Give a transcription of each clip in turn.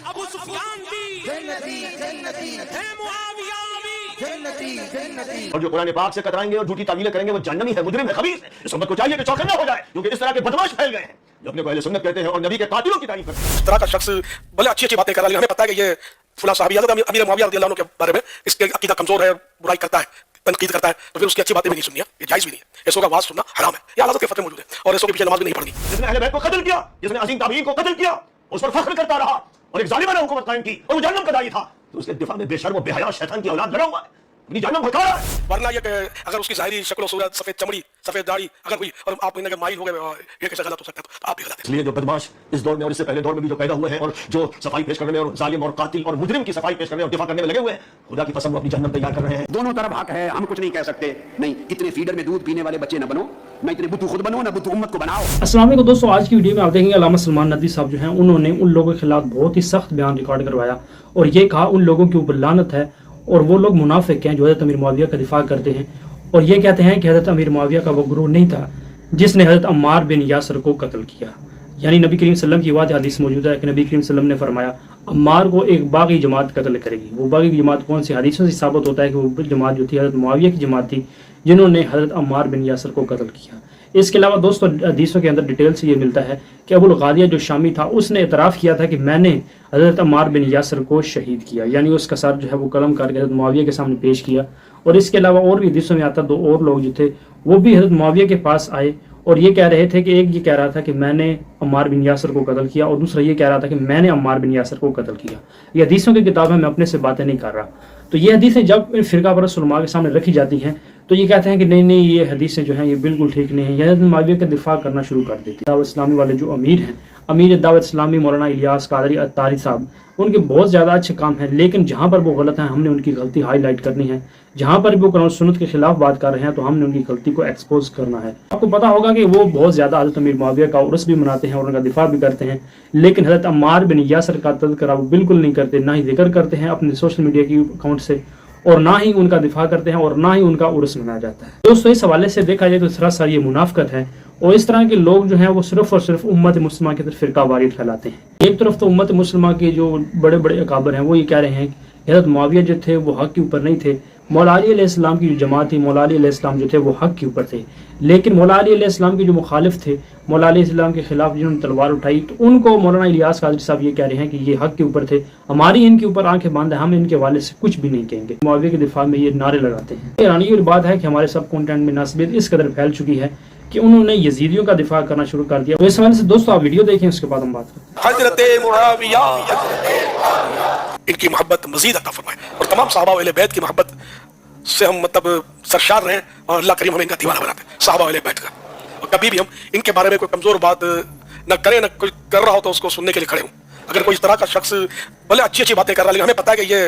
ابو سفیان بھی جنتی جنتی ہے، معاویہ بھی جنتی جنتی، اور جو قرآن پاک سے کترائیں گے اور جھوٹی تعویلیں کریں گے وہ جہنمی ہے، مجرم ہے، خبیث ہے۔ اس امت کو چاہیے کہ چوکنا ہو جائے، کیونکہ اس طرح کے بدماش پھیل گئے ہیں جو اپنے کو اہل سنت کہتے ہیں اور نبی کے قاتلوں کی تعریف کرتے ہیں۔ اس طرح کا شخص بھلے اچھی اچھی باتیں کر رہا ہے، لیکن ہمیں پتہ ہے کہ یہ فلاں صحابی حضرت امیر معاویہ رضی اللہ عنہ کے بارے میں اس کے عقیدہ کمزور ہے، برائی کرتا ہے، تنقید کرتا ہے، تو پھر اس کی اچھی باتیں بھی نہیں سننی، یہ جائز بھی نہیں ہے۔ ایسوں کا واز سننا حرام ہے، یہ حضرت کے فتوے موجود ہیں، اور ایسوں کے پیچھے نماز بھی نہیں پڑھنی۔ جس نے اہل بیت کو قتل کیا، جس نے عظیم تابعین کو قتل کیا، اس پر فخر کرتا رہا اور ایک ظالمانہ حکومت قائم کی اور وہ جہنم کا داعی تھا، تو اس کے دفاع میں بے شرم و بے حیا شیطان کی اولاد لڑا ہوا ہے، اپنی جہنم بھڑکا رہا ہے۔ ورنہ یہ کہ اگر اس کی ظاہری شکل و صورت، سفید چمڑی، سفید داڑھی اگر ہوئی اور آپ انہیں مائل ہو گئے، یہ کیسے غلط ہو سکتا ہے؟ تو آپ بھی غلط ہیں۔ اس لیے جو بدماش اس دور میں اور اس سے پہلے دور میں بھی جو پیدا ہوئے ہیں اور جو صفائی پیش کرنے میں اور ظالم اور قاتل اور مجرم کی صفائی پیش کرنے اور دفاع کرنے میں لگے ہوئے ہیں، خدا کی قسم وہ اپنی جہنم تیار کر رہے ہیں۔ دونوں طرف حق ہے، ہم کچھ نہیں کہہ سکتے، نہیں اتنے فیڈر میں دودھ پینے والے بچے نہ بنو، نہ اتنے بدھو خود بنو، نہ بدھو امت کو بناؤ۔ السلام علیکم دوستوں، آج کی ویڈیو میں آپ دیکھیں گے علامہ سلمان ندوی صاحب جو ہیں انہوں نے ان لوگوں کے خلاف بہت ہی سخت بیان ریکارڈ کروایا اور یہ کہا ان لوگوں کے اوپر لعنت ہے اور وہ لوگ منافق ہیں جو حضرت امیر معاویہ کا دفاع کرتے ہیں اور یہ کہتے ہیں کہ حضرت امیر معاویہ کا وہ گروہ نہیں تھا جس نے حضرت عمار بن یاسر کو قتل کیا۔ یعنی نبی کریم صلی اللہ علیہ وسلم کی واضح حدیث موجود ہے کہ نبی کریم صلی اللہ علیہ وسلم نے فرمایا عمار کو ایک باغی جماعت قتل کرے گی۔ وہ باغی جماعت کون سی؟ حدیثوں سے ثابت ہوتا ہے کہ وہ جماعت جو تھی حضرت معاویہ کی جماعت تھی جنہوں نے حضرت عمار بن یاسر کو قتل کیا۔ اس کے علاوہ دوستوں حدیثوں کے اندر ڈیٹیل سے یہ ملتا ہے کہ ابو الغالیہ جو شامی تھا اس نے اعتراف کیا تھا کہ میں نے حضرت عمار بن یاسر کو شہید کیا، یعنی اس کا سر جو ہے وہ قلم کر کے حضرت معاویہ کے سامنے پیش کیا۔ اور اس کے علاوہ اور بھی حدیثوں میں آتا دو اور لوگ جو تھے وہ بھی حضرت معاویہ کے پاس آئے اور یہ کہہ رہے تھے کہ ایک یہ کہہ رہا تھا کہ میں نے عمار بن یاسر کو قتل کیا اور دوسرا یہ کہہ رہا تھا کہ میں نے عمار بن یاسر کو قتل کیا۔ یہ حدیثوں کی کتاب ہے، میں اپنے سے باتیں نہیں کر رہا۔ تو یہ حدیثیں جب فرقہ پرست علماء کے سامنے رکھی جاتی ہیں تو یہ کہتے ہیں کہ نہیں یہ حدیثیں جو ہیں یہ بالکل ٹھیک نہیں ہیں، یہ حضرت معاویہ کا دفاع کرنا شروع کر دیتی ہیں۔ دعوت اسلامی والے جو امیر ہیں، امیر دعوت اسلامی مولانا الیاس قادری اتاری صاحب، ان کے بہت زیادہ اچھے کام ہیں، لیکن جہاں پر وہ غلط ہیں ہم نے ان کی غلطی ہائی لائٹ کرنی ہے۔ جہاں پر بھی وہ قرآن سنت کے خلاف بات کر رہے ہیں تو ہم نے ان کی غلطی کو ایکسپوز کرنا ہے۔ آپ کو پتا ہوگا کہ وہ بہت زیادہ حضرت امیر معاویہ کا عرس بھی مناتے ہیں اور ان کا دفاع بھی کرتے ہیں، لیکن حضرت عمار بن یاسر کا تذکرہ وہ بالکل نہیں کرتے، نہ ہی ذکر کرتے ہیں اپنے سوشل میڈیا کی اکاؤنٹ سے، اور نہ ہی ان کا دفاع کرتے ہیں اور نہ ہی ان کا عرس منایا جاتا ہے۔ دوستو اس حوالے سے دیکھا جائے تو سراسر یہ منافقت ہے اور اس طرح کے لوگ جو ہیں وہ صرف اور صرف امت مسلمہ کی طرف فرقہ واریت پھیلاتے ہیں۔ ایک طرف تو امت مسلمہ کے جو بڑے بڑے اکابر ہیں وہ یہ کہہ رہے ہیں کہ حضرت معاویہ جو تھے وہ حق کے اوپر نہیں تھے، مولا علی علیہ السلام کی جو جماعت تھی، مولا علی علیہ السلام جو تھے وہ حق کے اوپر تھے، لیکن مولا علی علیہ السلام کے جو مخالف تھے، مولا علیہ السلام کے خلاف جنہوں نے تلوار اٹھائی، تو ان کو مولانا الیاس قادری صاحب یہ کہہ رہے ہیں کہ یہ حق کے اوپر تھے، ہماری ان کے اوپر آنکھیں بند ہیں، ہم ان کے حوالے سے کچھ بھی نہیں کہیں گے۔ معاویہ کے دفاع میں یہ نعرے لگاتے ہیں۔ حیرانی کی بات ہے کہ ہمارے سب کانٹینٹ میں نسبیت اس قدر پھیل چکی ہے کہ انہوں نے یزیدیوں کا دفاع کرنا شروع کر دیا۔ تو اس حوالے سے دوستو آپ ویڈیو دیکھیں، اس کے بعد ہم بات کرتے ہیں۔ حضرت معاویہ ان کی محبت مزید عطا فرمائے اور تمام صحابہ اہل بیت کی محبت سے ہم مطلب سرشار رہیں اور اللہ کریم ہمیں ان کا دیوانہ بناتے ہیں، صحابہ اہل بیت کا۔ اور کبھی بھی ہم ان کے بارے میں کوئی کمزور بات نہ کریں، نہ کوئی کر رہا ہو تو اس کو سننے کے لیے کھڑے ہوں۔ اگر کوئی اس طرح کا شخص بھلے اچھی اچھی باتیں کر رہا ہے، لیکن ہمیں پتہ ہے کہ یہ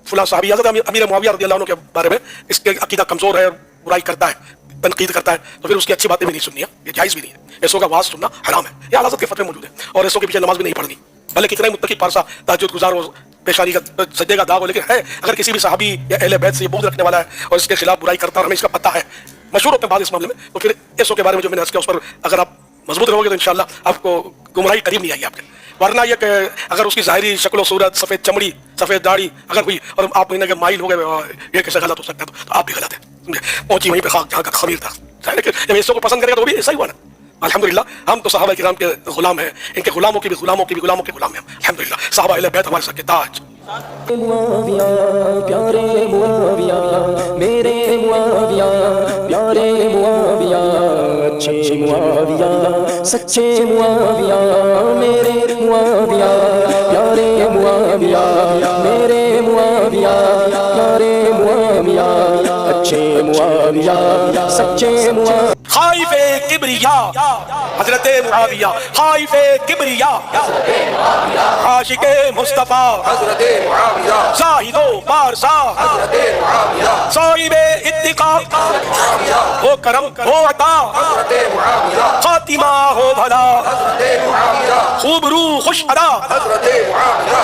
فلاں صحابی حضرت امیر معاویہ رضی اللہ عنہ کے بارے میں اس کے عقیدہ کمزور ہے، برائی کرتا ہے، تنقید کرتا ہے، تو پھر اس کی اچھی باتیں بھی نہیں سننی، یہ جائز بھی نہیں ہے۔ ایسوں کا واز سننا حرام ہے، یہ حضرت کے فتوے موجود ہیں، اور ایسوں کے پیچھے نماز بھی نہیں پڑھنی، بھلے کتنا ہی متقی پارسا تہجد گزار ہو، پیشانی کا سجدے کا داغ ہو، لیکن ہے اگر کسی بھی صحابی یا اہل بیت سے یہ بغض رکھنے والا ہے اور اس کے خلاف برائی کرتا ہے اور ہمیں اس کا پتہ ہے، مشہور ہوتے ہیں بعض اس معاملے میں، تو پھر ایسوں کے بارے میں جو میں نے اس کے اس پر اگر آپ مضبوط رہو گے تو انشاءاللہ آپ کو گمراہی قریب نہیں آئی آپ کے۔ ورنہ یہ کہ اگر اس کی ظاہری شکل و صورت، سفید چمڑی، سفید داڑھی اگر ہوئی اور آپ انہیں مائل ہو گئے، یہ کیسے غلط ہو سکتا ہے؟ تو آپ بھی غلط ہیں، پہنچی وہیں پہ خاک جہاں کا خمیر تھا، لیکن جب ایسوں کو پسند کرے گا تو بھی ایسا ہی ہوا نا۔ الحمدللہ ہم تو صحابہ کرام کے غلام ہیں، ان کے غلاموں کے بھی غلاموں کے بھی غلاموں کے غلام ہیں الحمدللہ۔ صحابہ اہل بیت ہمارے سر کے تاج۔ معاویہ پیارے معاویہ میرے معاویہ پیارے معاویہ اچھے معاویہ سچے معاویہ میرے معاویہ پیارے معاویہ میرے معاویہ پیارے معاویہ اچھے معاویہ سچے معاویہ۔ خائف کبریا حضرت معاویہ، خائف کبریا عاشق مصطفیٰ حضرت معاویہ، زاہد و پارسا حضرت معاویہ، صاحب اتقاء ہو کرم ہو عطا، حضرت معاویہ، خاتمہ ہو بھلا حضرت معاویہ، خوب روح خوش ادا، حضرت معاویہ،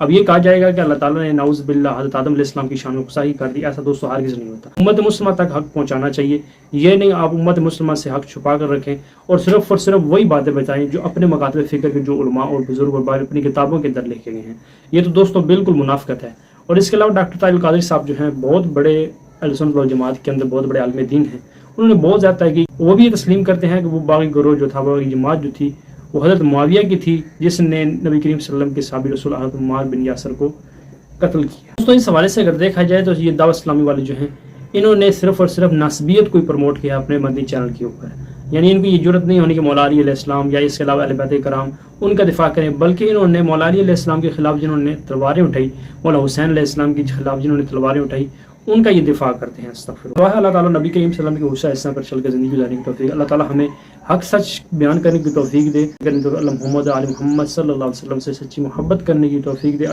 اب یہ کہا جائے گا کہ اللہ تعالیٰ نے نعوذ باللہ حضرت آدم علیہ السلام کی شان میں غصہ ہی کر دی، ایسا دوستو ہرگز نہیں ہوتا۔ امت مسلمہ تک حق پہنچانا چاہیے، یہ نہیں آپ امت مسلمہ سے حق چھپا کر رکھیں اور صرف وہی باتیں بتائیں جو اپنے مکاتب فکر کے جو علماء اور بزرگ اور بار اپنی کتابوں کے اندر لکھے گئے ہیں۔ یہ تو دوستو بالکل منافقت ہے۔ اور اس کے علاوہ ڈاکٹر طاہر القادری صاحب جو ہیں بہت بڑے اہل سنت والجماعت کے اندر بہت بڑے عالم دین ہیں، انہوں نے بہت زیادہ ہے کہ وہ بھی یہ تسلیم کرتے ہیں کہ وہ باغی گروہ جو تھا، باغی جماعت جو تھی وہ حضرت معاویہ کی تھی جس نے نبی کریم صلی اللہ علیہ وسلم کے صحابی رسول حضرت عمار بن یاسر کو قتل کیا۔ دوستوں اس حوالے سے اگر دیکھا جائے تو یہ دعوت اسلامی والے جو ہیں انہوں نے صرف اور صرف نسبیت کو ہی پروموٹ کیا اپنے مدنی چینل کے اوپر، یعنی ان کو یہ جرت نہیں ہونی کہ مولا علی علیہ السلام یا اس کے علاوہ اہل بیت کرام ان کا دفاع کریں، بلکہ انہوں نے مولا علی علیہ السلام کے خلاف جنہوں نے تلواریں اٹھائی، مولا حسین علیہ السلام کے خلاف جنہوں نے تلواریں اٹھائی، ان کا یہ دفاع کرتے ہیں۔ استغفر اللہ۔ اللہ تعالیٰ نبی کریم صلی اللہ علیہ وسلم کے حصہ حصہ پر چل کر زندگی گزارنے کی توفیق، اللہ تعالیٰ ہمیں حق سچ بیان کرنے کی توفیق دے، اللہ محمد علی محمد صلی اللہ علیہ وسلم سے سچی محبت کرنے کی توفیق دے۔